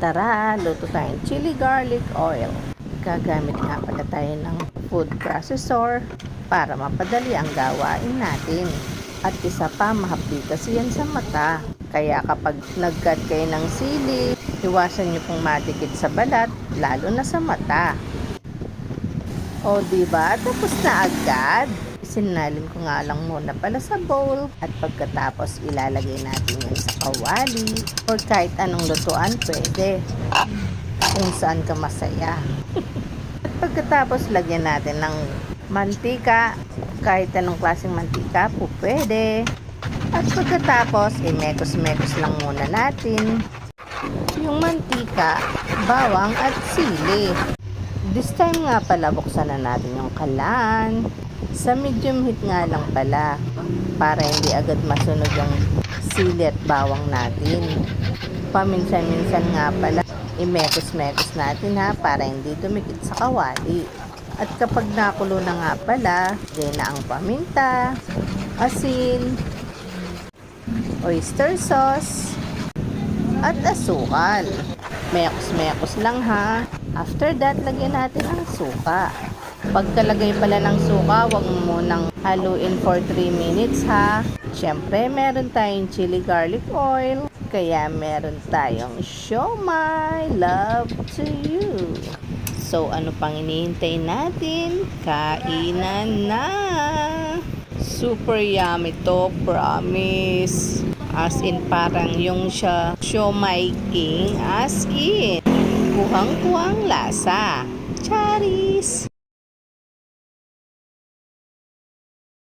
Tara, luto tayong chili garlic oil. Gagamit nga pala tayo ng food processor para mapadali ang gawain natin. At isa pa, mahapdi kasi yan sa mata. Kaya kapag nag-cut kayo ng sili, iwasan nyo pong madikit sa balat, lalo na sa mata. O diba, tapos na agad. Sinalin ko nga lang muna pala sa bowl at pagkatapos ilalagay natin yan sa kawali or kahit anong lutuan pwede kung saan ka masaya. At pagkatapos lagyan natin ng mantika, kahit anong klaseng mantika po pwede. At pagkatapos imekos-mekos lang muna natin yung mantika, bawang at sili. This time nga pala buksan na natin yung kalan. Sa medium heat nga lang pala para hindi agad masunog yung sili at bawang natin. Paminsan-minsan nga pala imekos-mekos natin ha para hindi dumikit sa kawali. At kapag nakulo na nga pala, lagay na ang paminta, asin, oyster sauce, at asukal. Mekos-mekos lang ha. After that, lagyan natin ang suka. Pagkalagay pala ng suka, huwag mo munang haluin for 3 minutes ha. Siyempre, meron tayong chili garlic oil. Kaya meron tayong siomai. Love to you. So, ano pang hinihintay natin? Kainan na! Super yummy to, promise. As in, parang yung siomai king, as in. Kuhang-kuhang lasa. Charis!